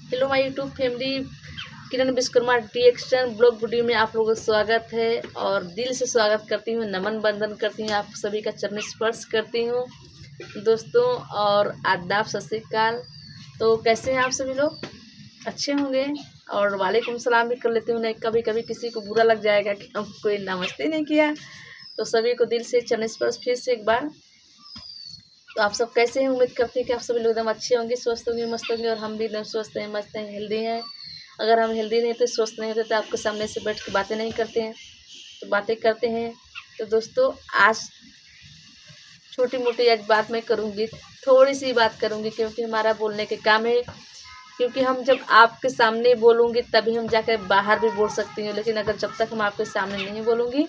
Hello my YouTube family, Kiran Vishwakarma reaction blog video में आप लोगों का स्वागत है और दिल से स्वागत करती हूँ। नमन बंदन करती हूँ, आप सभी का चरण स्पर्श करती हूँ दोस्तों और आदाब सत श्री अकाल। तो कैसे हैं आप सभी लोग? अच्छे होंगे। और वालेकुम सलाम भी कर लेती हूँ। नहीं, कभी कभी किसी को बुरा लग जाएगा कि हम कोई नमस्ते नहीं किया, तो सभी को दिल से चरण स्पर्श फिर से एक बार। तो आप सब कैसे हैं? उम्मीद करती हैं कि आप सभी लोग एकदम अच्छे होंगे, स्वस्थ होंगे, मस्त होंगे। और हम भी एकदम स्वस्थ हैं, मस्त हैं, हेल्दी हैं। अगर हम हेल्दी नहीं तो स्वस्थ नहीं होते तो आपके सामने से बैठ के बातें नहीं करते हैं, तो बातें करते हैं। तो दोस्तों आज छोटी मोटी एक बात मैं करूँगी, थोड़ी सी बात करूँगी, क्योंकि हमारा बोलने के काम है। क्योंकि हम जब आपके सामने बोलूँगी तभी हम जाकर बाहर भी बोल सकती हूँ, लेकिन अगर जब तक हम आपके सामने नहीं बोलूँगी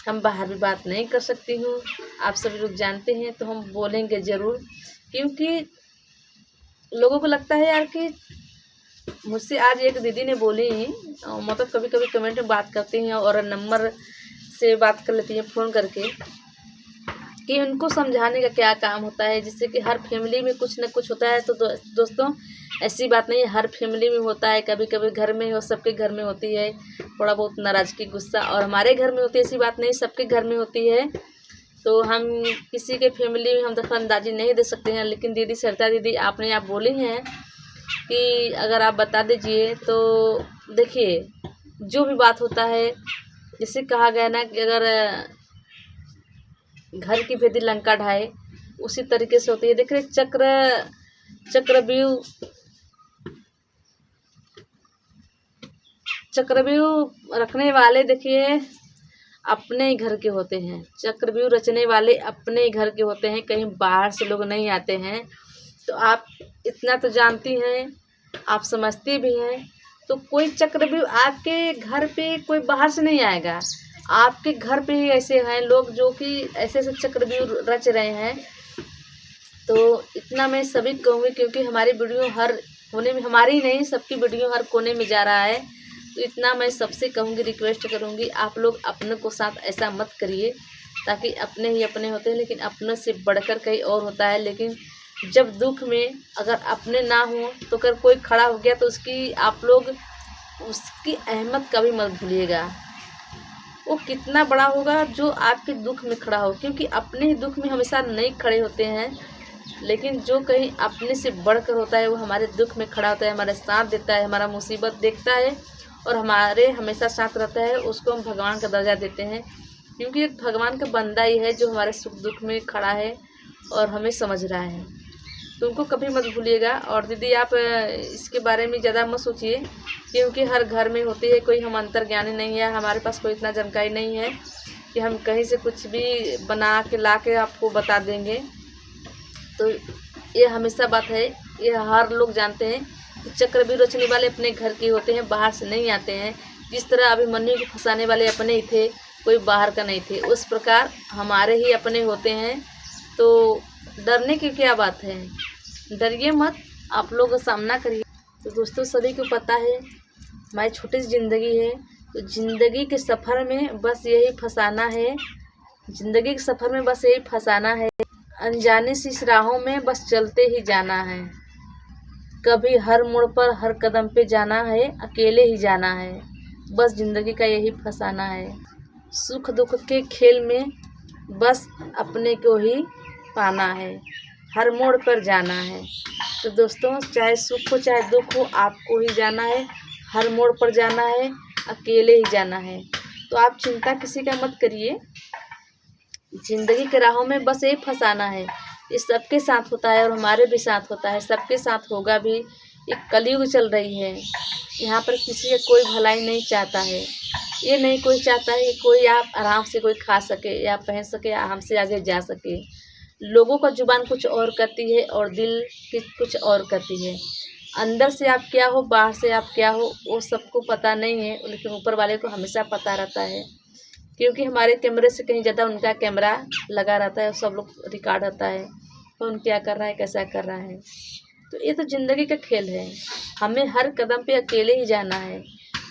हम बाहर भी बात नहीं कर सकती हूँ। आप सभी लोग जानते हैं, तो हम बोलेंगे ज़रूर। क्योंकि लोगों को लगता है यार कि मुझसे आज एक दीदी ने बोली, मतलब कभी कभी कमेंट में बात करती हैं और नंबर से बात कर लेती हैं फ़ोन करके, कि उनको समझाने का क्या काम होता है, जिससे कि हर फैमिली में कुछ ना कुछ होता है। तो दोस्तों ऐसी बात नहीं है, हर फैमिली में होता है। कभी कभी घर में हो, सबके घर में होती है थोड़ा बहुत नाराज़गी, गुस्सा, और हमारे घर में होती है। ऐसी बात नहीं, सबके घर में होती है। तो हम किसी के फैमिली में हम दखल अंदाजी नहीं दे सकते हैं। लेकिन दीदी सरिता दीदी आपने आप बोली हैं कि अगर आप बता दीजिए, तो देखिए जो भी बात होता है, जैसे कहा गया ना कि अगर घर की भेदी लंका ढाए, उसी तरीके से होती है। देखिए चक्रव्यूह रखने वाले देखिए अपने ही घर के होते हैं। चक्रव्यूह रचने वाले अपने ही घर के होते हैं, कहीं बाहर से लोग नहीं आते हैं। तो आप इतना तो जानती हैं, आप समझती भी हैं। तो कोई चक्रव्यूह आपके घर पे कोई बाहर से नहीं आएगा। आपके घर पे ही ऐसे हैं लोग जो कि ऐसे ऐसे चक्रव्यूह रच रहे हैं। तो इतना मैं सभी कहूँगी, क्योंकि हमारी वीडियो हर कोने में, हमारी नहीं सबकी वीडियो हर कोने में जा रहा है। तो इतना मैं सबसे कहूँगी, रिक्वेस्ट करूँगी, आप लोग अपने को साथ ऐसा मत करिए। ताकि अपने ही अपने होते हैं, लेकिन अपने से बढ़कर कहीं और होता है। लेकिन जब दुख में अगर अपने ना हो, तो अगर कोई खड़ा हो गया तो उसकी आप लोग उसकी अहमियत कभी मत भूलिएगा। वो कितना बड़ा होगा जो आपके दुख में खड़ा हो, क्योंकि अपने ही दुख में हमेशा नहीं खड़े होते हैं। लेकिन जो कहीं अपने से बढ़कर होता है, वो हमारे दुख में खड़ा होता है, हमारा साथ देता है, हमारा मुसीबत देखता है और हमारे हमेशा साथ रहता है, उसको हम भगवान का दर्जा देते हैं। क्योंकि एक भगवान का बंदा ही है जो हमारे सुख दुख में खड़ा है और हमें समझ रहा है। तो उनको कभी मत भूलिएगा। और दीदी आप इसके बारे में ज़्यादा मत सोचिए, क्योंकि हर घर में होती है। कोई हम अंतर्ज्ञानी नहीं है, हमारे पास कोई इतना जानकारी नहीं है कि हम कहीं से कुछ भी बना के ला के आपको बता देंगे। तो ये हमेशा बात है, ये हर लोग जानते हैं कि चक्रव्यूह रचने वाले अपने घर के होते हैं, बाहर से नहीं आते हैं। जिस तरह अभिमन्यु को फंसाने वाले अपने ही थे, कोई बाहर का नहीं थे, उस प्रकार हमारे ही अपने होते हैं। तो डरने की क्या बात है, डरिए मत, आप लोग सामना करिए। तो दोस्तों सभी को पता है हमारी छोटी सी ज़िंदगी है, तो ज़िंदगी के सफ़र में बस यही फंसाना है। ज़िंदगी के सफ़र में बस यही फंसाना है, अनजाने सी इस राहों में बस चलते ही जाना है। कभी हर मोड़ पर हर कदम पे जाना है, अकेले ही जाना है। बस ज़िंदगी का यही फंसाना है। सुख दुख के खेल में बस अपने को ही पाना है, हर मोड़ पर जाना है। तो दोस्तों चाहे सुख हो चाहे दुख हो, आपको ही जाना है, हर मोड़ पर जाना है, अकेले ही जाना है। तो आप चिंता किसी का मत करिए, ज़िंदगी के राहों में बस यही फंसाना है। ये सबके साथ होता है और हमारे भी साथ होता है, सबके साथ होगा भी। एक कलयुग चल रही है, यहाँ पर किसी का कोई भलाई नहीं चाहता है। ये नहीं कोई चाहता है कि कोई आप आराम से कोई खा सके या पहन सके या हमसे आगे जा सके। लोगों का जुबान कुछ और करती है और दिल की कुछ और करती है। अंदर से आप क्या हो, बाहर से आप क्या हो, वो सबको पता नहीं है, लेकिन ऊपर वाले को हमेशा पता रहता है। क्योंकि हमारे कैमरे से कहीं ज़्यादा उनका कैमरा लगा रहता है और सब लोग रिकॉर्ड रहता है, कौन क्या कर रहा है, कैसा कर रहा है। तो ये तो ज़िंदगी का खेल है, हमें हर कदम पे अकेले ही जाना है।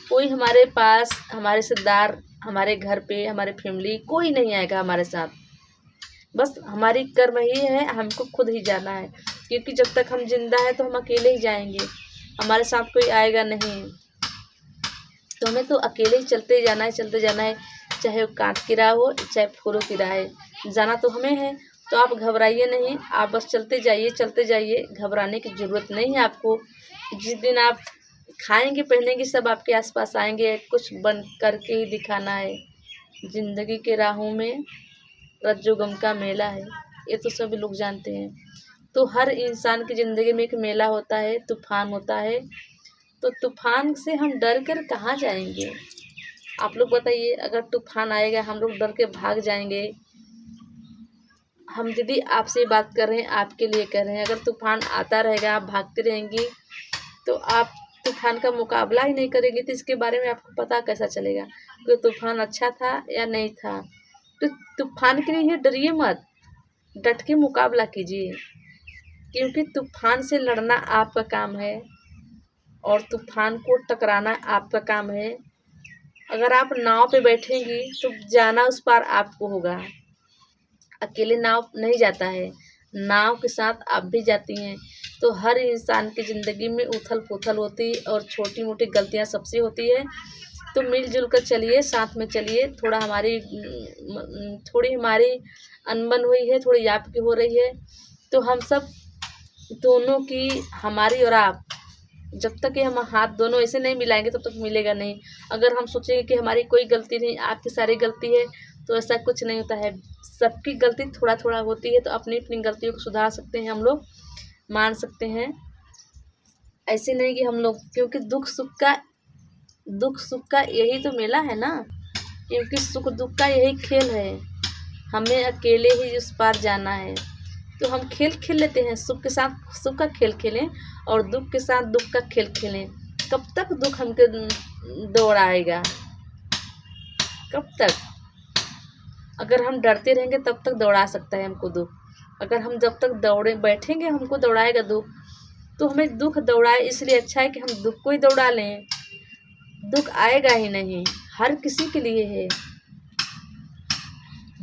कोई हमारे पास, हमारे रिश्तेदार, हमारे घर पे, हमारे फैमिली कोई नहीं आएगा हमारे साथ। बस हमारी कर्म ही है, हमको खुद ही जाना है। क्योंकि जब तक हम जिंदा हैं तो हम अकेले ही जाएंगे। हमारे साथ कोई आएगा नहीं। तो हमें तो अकेले ही चलते जाना है, चलते जाना है, चाहे वो कांट की राह हो चाहे फूलों की राह है, जाना तो हमें है। तो आप घबराइए नहीं, आप बस चलते जाइए, चलते जाइए, घबराने की ज़रूरत नहीं है आपको। जिस दिन आप खाएंगे पहनेंगे सब आपके आसपास आएंगे, कुछ बन करके ही दिखाना है। ज़िंदगी के राहों में रज्जो गम का मेला है, ये तो सभी लोग जानते हैं। तो हर इंसान की ज़िंदगी में एक मेला होता है, तूफान होता है। तो तूफान से हम डर कर कहाँ जाएंगे? आप लोग बताइए, अगर तूफान आएगा हम लोग डर के भाग जाएंगे? हम दीदी आपसे बात कर रहे हैं, आपके लिए कर रहे हैं। अगर तूफान आता रहेगा आप भागती रहेंगी तो आप तूफान का मुकाबला ही नहीं करेंगी, तो इसके बारे में आपको पता कैसा चलेगा कि तूफान अच्छा था या नहीं था? तो तूफान के लिए डरिए मत, डट के मुकाबला कीजिए, क्योंकि तूफान से लड़ना आपका काम है और तूफान को टकराना आपका काम है। अगर आप नाव पे बैठेंगी तो जाना उस पार आपको होगा, अकेले नाव नहीं जाता है, नाव के साथ आप भी जाती हैं। तो हर इंसान की ज़िंदगी में उथल पुथल होती है और छोटी मोटी गलतियां सबसे होती है। तो मिलजुल कर चलिए, साथ में चलिए। थोड़ी हमारी अनबन हुई है, थोड़ी आपकी हो रही है, तो हम सब दोनों की, हमारी और आप, जब तक कि हम हाथ दोनों ऐसे नहीं मिलाएंगे तब तक मिलेगा नहीं। अगर हम सोचेंगे कि हमारी कोई गलती नहीं, आपकी सारी गलती है, तो ऐसा कुछ नहीं होता है। सबकी गलती थोड़ा थोड़ा होती है, तो अपनी अपनी गलतियों को सुधार सकते हैं, हम लोग मान सकते हैं। ऐसे नहीं कि हम लोग, क्योंकि दुख सुख का यही तो मेला है ना, क्योंकि सुख दुख का यही खेल है। हमें अकेले ही उस पार जाना है। तो हम खेल खेल लेते हैं, सुख के साथ सुख का खेल खेलें और दुख के साथ दुख का खेल खेलें। कब तक दुख हमको दौड़ाएगा? कब तक? अगर हम डरते रहेंगे तब तक दौड़ा सकता है हमको दुख। अगर हम जब तक दौड़े बैठेंगे हमको दौड़ाएगा दुख। तो हमें दुख दौड़ाए इसलिए अच्छा है कि हम दुख को ही दौड़ा लें। दुख आएगा ही नहीं, हर किसी के लिए है।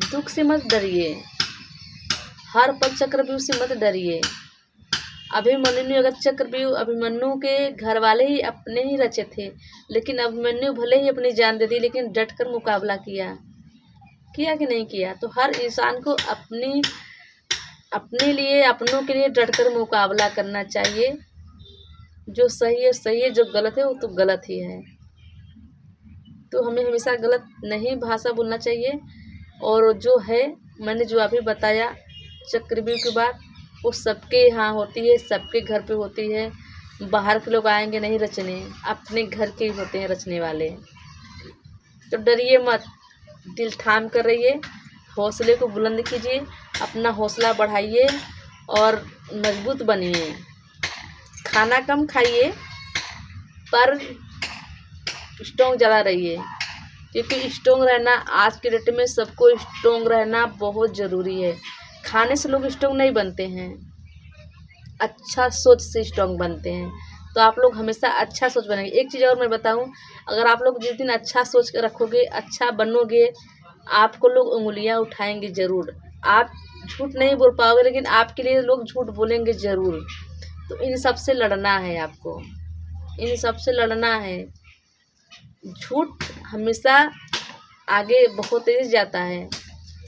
दुख से मत डरिए, हर पल चक्रव्यूह से मत डरिए। अभिमन्यु के घर वाले ही अपने ही रचे थे, लेकिन अभिमन्यु भले ही अपनी जान दे दी, लेकिन डट कर मुकाबला किया कि नहीं किया? तो हर इंसान को अपने लिए, अपनों के लिए डट कर मुकाबला करना चाहिए। जो सही है सही है, जो गलत है वो तो गलत ही है। तो हमें हमेशा गलत नहीं भाषा बोलना चाहिए। और जो है, मैंने जो अभी बताया चक्रव्यूह की बात, वो सबके यहाँ होती है, सबके घर पे होती है। बाहर के लोग आएंगे नहीं रचने, अपने घर के ही होते हैं रचने वाले। तो डरिए मत, दिल थाम कर रहिए, हौसले को बुलंद कीजिए, अपना हौसला बढ़ाइए और मजबूत बनिए। खाना कम खाइए पर स्ट्रॉन्ग ज़्यादा रहिए, क्योंकि स्ट्रॉन्ग रहना आज के डेट में सबको स्ट्रॉन्ग रहना बहुत ज़रूरी है। खाने से लोग स्ट्रॉन्ग नहीं बनते हैं, अच्छा सोच से स्ट्रॉन्ग बनते हैं। तो आप लोग हमेशा अच्छा सोच बनेंगे। एक चीज़ और मैं बताऊं, अगर आप लोग जिस दिन अच्छा सोच कर रखोगे, अच्छा बनोगे, आपको लोग उंगलियां उठाएंगे ज़रूर। आप झूठ नहीं बोल पाओगे, लेकिन आपके लिए लोग झूठ बोलेंगे ज़रूर। तो इन सब से लड़ना है आपको, इन सब से लड़ना है। झूठ हमेशा आगे बहुत तेज़ जाता है,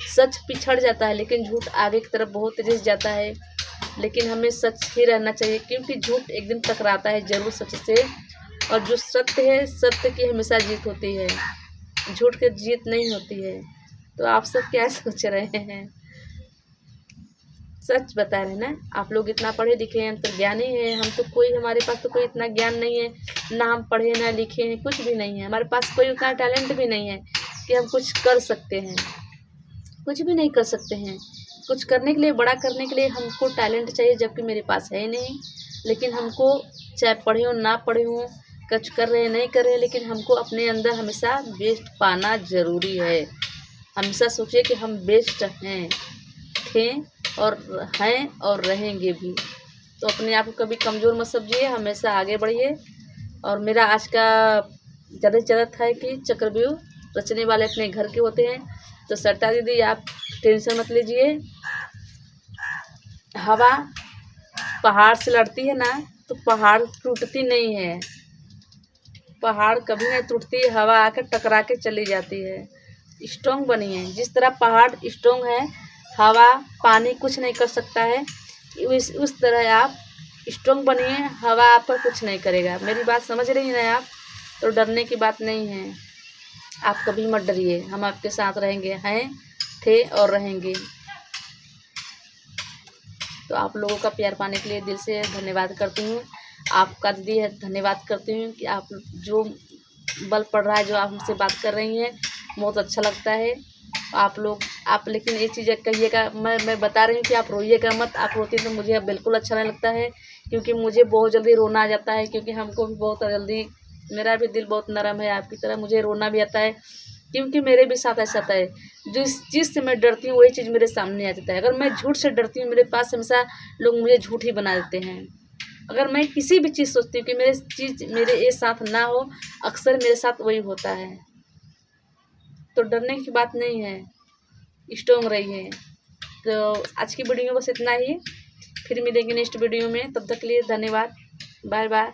सच पिछड़ जाता है, लेकिन झूठ आगे की तरफ बहुत तेज़ जाता है। लेकिन हमें सच ही रहना चाहिए, क्योंकि झूठ एक दिन टकराता है ज़रूर सच से। और जो सत्य है, सत्य की हमेशा जीत होती है, झूठ की जीत नहीं होती है। तो आप सब क्या सोच रहे हैं? सच बता रहे हैं ना, आप लोग इतना पढ़े लिखे हैं तो ज्ञानी है। हम तो कोई, हमारे पास तो कोई इतना ज्ञान नहीं है, ना हम पढ़े ना लिखे हैं, कुछ भी नहीं है। हमारे पास कोई उतना टैलेंट भी नहीं है कि हम कुछ कर सकते हैं, कुछ भी नहीं कर सकते हैं। कुछ करने के लिए, बड़ा करने के लिए हमको टैलेंट चाहिए, जबकि मेरे पास है ही नहीं। लेकिन हमको, चाहे पढ़े हो ना पढ़े हो, कुछ कर रहे हैं नहीं कर रहे हैं, लेकिन हमको अपने अंदर हमेशा बेस्ट पाना ज़रूरी है। हमेशा सोचिए कि हम बेस्ट हैं, थे और हैं और रहेंगे भी। तो अपने आप को कभी कमज़ोर मत समझिए, हमेशा आगे बढ़िए। और मेरा आज का ज़्यादा से ज़्यादा था कि चक्रव्यूह रचने वाले अपने घर के होते हैं। तो सरिता दीदी आप टेंशन मत लीजिए, हवा पहाड़ से लड़ती है ना, तो पहाड़ टूटती नहीं है। पहाड़ कभी नहीं टूटती, हवा आकर टकरा के चली जाती है। स्ट्रॉन्ग बनी है, जिस तरह पहाड़ स्ट्रॉन्ग है, हवा पानी कुछ नहीं कर सकता है, उस तरह आप स्ट्रॉन्ग बनिए, हवा आप पर कुछ नहीं करेगा। मेरी बात समझ रही हैं ना आप? तो डरने की बात नहीं है, आप कभी मत डरिए, हम आपके साथ रहेंगे, हैं, थे और रहेंगे। तो आप लोगों का प्यार पाने के लिए दिल से धन्यवाद करती हूँ। आपका दीदी है, धन्यवाद करती हूँ कि आप जो बल पड़ रहा है, जो आप हमसे बात कर रही हैं, बहुत अच्छा लगता है। आप लेकिन एक चीज़ कहिएगा, मैं बता रही हूँ कि आप रोइएगा मत। आप रोती तो मुझे अब बिल्कुल अच्छा नहीं लगता है, क्योंकि मुझे बहुत जल्दी रोना आ जाता है, क्योंकि हमको भी बहुत जल्दी, मेरा भी दिल बहुत नरम है आपकी तरह, मुझे रोना भी आता है, क्योंकि मेरे भी साथ ऐसा होता है। जिस चीज़ से मैं डरती हूँ वही चीज़ मेरे सामने आ जाता है। अगर मैं झूठ से डरती हूँ, मेरे पास हमेशा लोग मुझे झूठ ही बना देते हैं। अगर मैं किसी भी चीज़ सोचती हूँ कि मेरे ये साथ ना हो, अक्सर मेरे साथ वही होता है। तो डरने की बात नहीं है, स्ट्रॉन्ग रहिए। तो आज की वीडियो में बस इतना ही, फिर मिलेंगे नेक्स्ट वीडियो में, तब तक के लिए धन्यवाद, बाय बाय।